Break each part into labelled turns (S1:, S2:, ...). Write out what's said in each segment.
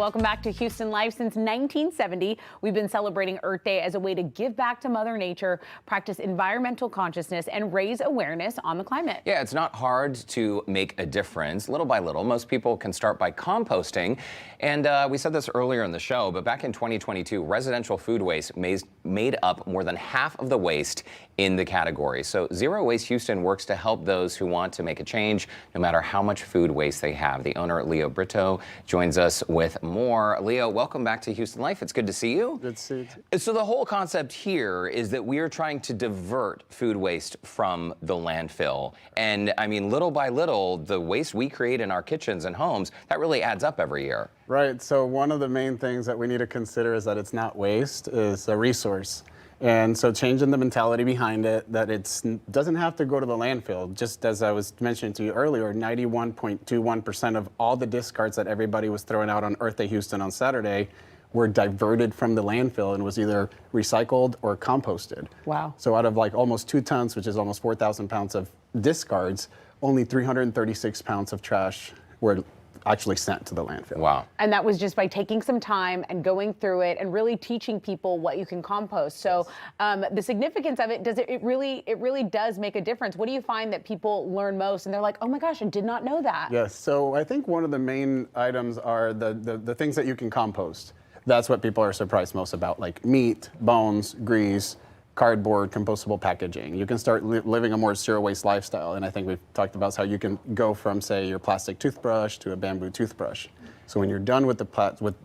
S1: Welcome back to Houston Life. Since 1970, we've been celebrating Earth Day as a way to give back to Mother Nature, practice environmental consciousness, and raise awareness on the climate.
S2: Yeah, it's not hard to make a difference. Little by little, most people can start by composting. And we said this earlier in the show, but back in 2022, residential food waste made up more than half of the waste in the category. So Zero Waste Houston works to help those who want to make a change, no matter how much food waste they have. The owner, Leo Brito, joins us with more. Leo, welcome back to Houston Life. It's good to see you.
S3: Good to see you.
S2: So the whole concept here is that we are trying to divert food waste from the landfill. And I mean, little by little, the waste we create in our kitchens and homes, that really adds up every year.
S3: Right, so one of the main things that we need to consider is that it's not waste, it's a resource. And so changing the mentality behind it, that it doesn't have to go to the landfill. Just as I was mentioning to you earlier, 91.21% of all the discards that everybody was throwing out on Earth Day Houston on Saturday were diverted from the landfill and was either recycled or composted.
S1: Wow.
S3: So out of like almost 2 tons, which is almost 4,000 pounds of discards, only 336 pounds of trash were actually sent to the landfill.
S2: Wow.
S1: And that was just by taking some time and going through it and really teaching people what you can compost. So the significance of it, it really does make a difference. What do you find that people learn most and they're like, oh my gosh, I did not know that?
S3: Yes, so I think one of the main items are the things that you can compost. That's what people are surprised most about, like meat, bones, grease, cardboard, compostable packaging. You can start living a more zero waste lifestyle. And I think we've talked about how you can go from, say, your plastic toothbrush to a bamboo toothbrush. So when you're done with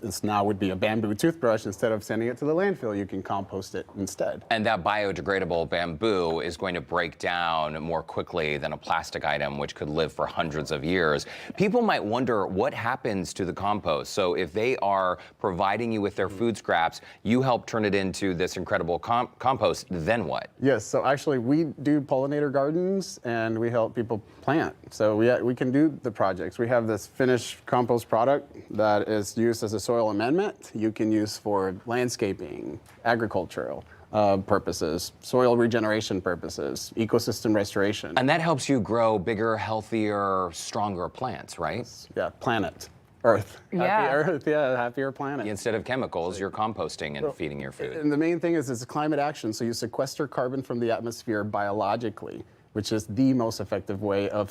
S3: this now would be a bamboo toothbrush, instead of sending it to the landfill, you can compost it instead.
S2: And that biodegradable bamboo is going to break down more quickly than a plastic item, which could live for hundreds of years. People might wonder what happens to the compost. So if they are providing you with their food scraps, you help turn it into this incredible compost, then what?
S3: Yes, so actually we do pollinator gardens and we help people plant. So we can do the projects. We have this finished compost product that is used as a soil amendment. You can use for landscaping, agricultural purposes, soil regeneration purposes, ecosystem restoration.
S2: And that helps you grow bigger, healthier, stronger plants, right?
S3: Yeah, planet. Earth.
S1: Yeah.
S3: Happy Earth, yeah, happier planet.
S2: Instead of chemicals, you're composting and feeding your food.
S3: And the main thing is it's climate action, so you sequester carbon from the atmosphere biologically, which is the most effective way of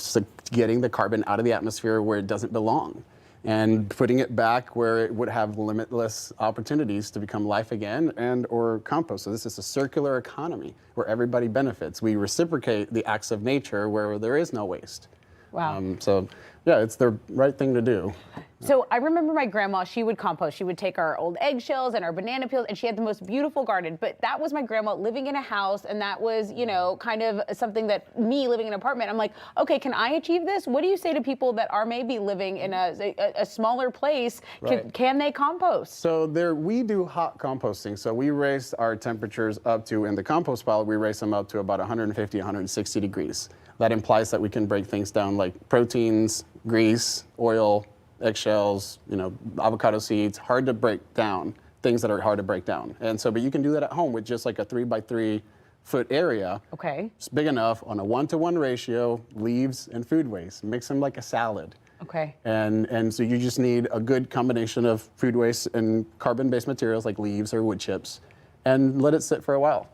S3: getting the carbon out of the atmosphere where it doesn't belong, and putting it back where it would have limitless opportunities to become life again and or compost. So this is a circular economy where everybody benefits. We reciprocate the acts of nature where there is no waste.
S1: Wow.
S3: So yeah, it's the right thing to do.
S1: So I remember my grandma, she would compost. She would take our old eggshells and our banana peels, and she had the most beautiful garden. But that was my grandma living in a house, and that was, you know, kind of something that me living in an apartment, I'm like, okay, can I achieve this? What do you say to people that are maybe living in a smaller place?
S3: Right.
S1: Can they compost?
S3: So we do hot composting. So we raise our temperatures up to, in the compost pile, we raise them up to about 150, 160 degrees. That implies that we can break things down like proteins, grease, oil, eggshells, you know, avocado seeds, hard to break down, things that are hard to break down. And so, but you can do that at home with just like a 3x3 foot area.
S1: Okay.
S3: It's big enough on a 1-to-1 ratio, leaves and food waste. Mix them like a salad.
S1: Okay.
S3: And so you just need a good combination of food waste and carbon-based materials like leaves or wood chips, and let it sit for a while.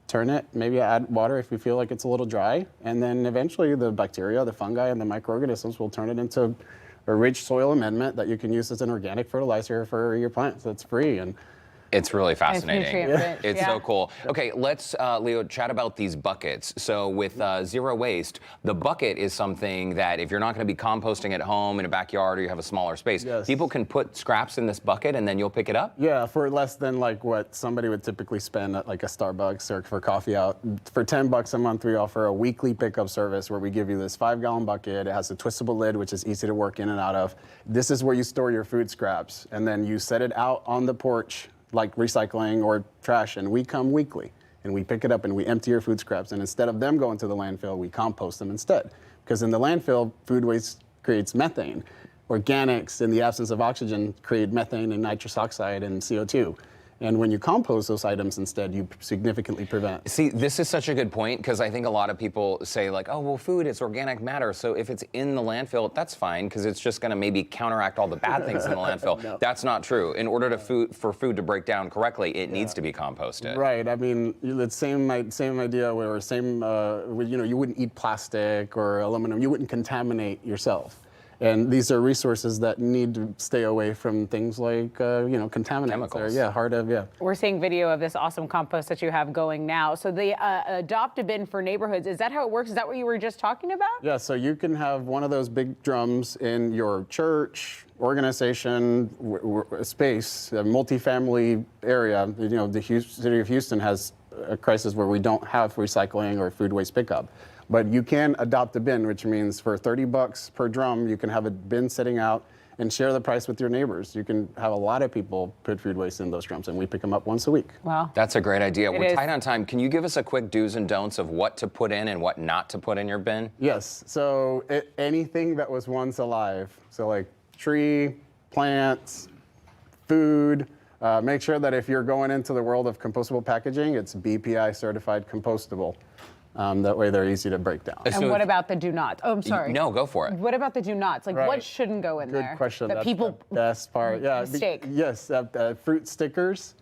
S3: Turn it, maybe add water if you feel like it's a little dry, and then eventually the bacteria, the fungi, and the microorganisms will turn it into a rich soil amendment that you can use as an organic fertilizer for your plants. That's free. And
S2: it's really fascinating. It's so cool. Okay, let's, Leo, chat about these buckets. So with Zero Waste, the bucket is something that if you're not going to be composting at home in a backyard or you have a smaller space, people can put scraps in this bucket and then you'll pick it up? Yeah,
S3: for less than like what somebody would typically spend at like a Starbucks or for coffee out. For $10 a month, we offer a weekly pickup service where we give you this 5-gallon bucket. It has a twistable lid, which is easy to work in and out of. This is where you store your food scraps, and then you set it out on the porch like recycling or trash, and we come weekly and we pick it up and we empty your food scraps, and instead of them going to the landfill, we compost them instead. Because in the landfill, food waste creates methane. Organics, in the absence of oxygen, create methane and nitrous oxide and CO2. And when you compost those items instead, you significantly prevent.
S2: See, this is such a good point because I think a lot of people say like, oh, well, food is organic matter. So if it's in the landfill, that's fine because it's just going to maybe counteract all the bad things in the landfill.
S3: No.
S2: That's not true. In order for food to break down correctly, it needs to be composted.
S3: Right. I mean, the same idea where you wouldn't eat plastic or aluminum. You wouldn't contaminate yourself. And these are resources that need to stay away from things like, contaminants.
S2: Chemicals.
S1: We're seeing video of this awesome compost that you have going now. So the adopt a bin for neighborhoods, is that how it works? Is that what you were just talking about?
S3: Yeah, so you can have one of those big drums in your church, organization, space, a multifamily area. The city of Houston has a crisis where we don't have recycling or food waste pickup. But you can adopt a bin, which means for $30 per drum, you can have a bin sitting out and share the price with your neighbors. You can have a lot of people put food waste in those drums, and we pick them up once a week.
S1: Wow.
S2: That's a great idea. We're
S1: is.
S2: tight on time. Can you give us a quick do's and don'ts of what to put in and what not to put in your bin?
S3: Yes, so anything that was once alive, so like tree, plants, food, make sure that if you're going into the world of compostable packaging, it's BPI certified compostable. That way they're easy to break down.
S1: And what about the do nots? Oh, I'm sorry.
S2: No, go for it.
S1: What about the do nots? Like, what
S3: Right.
S1: shouldn't go in there?
S3: Good question.
S1: That
S3: That's
S1: people
S3: the best part. Yeah.
S1: mistake.
S3: Yes, fruit stickers,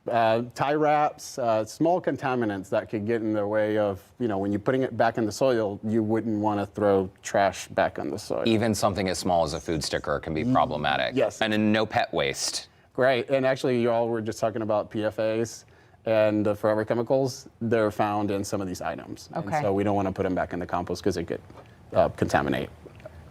S3: tie wraps, small contaminants that could get in the way of, when you're putting it back in the soil, you wouldn't want to throw trash back on the soil.
S2: Even something as small as a food sticker can be problematic.
S3: Yes.
S2: And then no pet waste.
S3: Right, and actually you all were just talking about PFAs and forever chemicals. They're found in some of these items.
S1: Okay.
S3: And so we don't want to put them back in the compost because it could contaminate,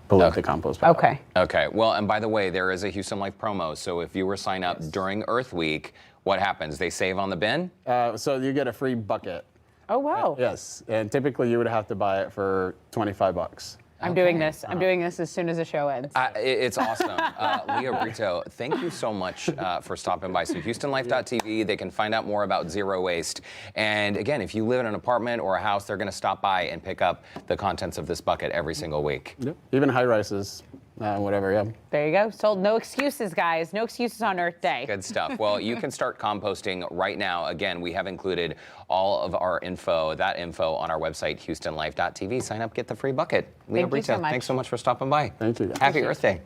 S3: pollute the compost pile.
S1: Okay.
S2: Okay, well, and by the way, there is a Houston Life promo. So if viewers sign up during Earth Week, what happens? They save on the bin?
S3: So you get a free bucket.
S1: Oh, wow.
S3: Yes, and typically you would have to buy it for $25.
S1: I'm doing this. I'm doing this as soon as the show ends.
S2: It's awesome. Leo Brito, thank you so much for stopping by. So HoustonLife.tv, they can find out more about zero waste. And again, if you live in an apartment or a house, they're going to stop by and pick up the contents of this bucket every single week.
S3: Yep. Even high rises, whatever, yeah.
S1: There you go. Sold. No excuses, guys. No excuses on Earth Day.
S2: Good stuff. Well, you can start composting right now. Again, we have included all of our info, on our website, HoustonLife.tv. Sign up, get the free bucket. Leo
S1: Thank you
S2: Brito,
S1: so much.
S2: thanks so much for stopping by.
S3: Thank you.
S2: Happy Earth Day.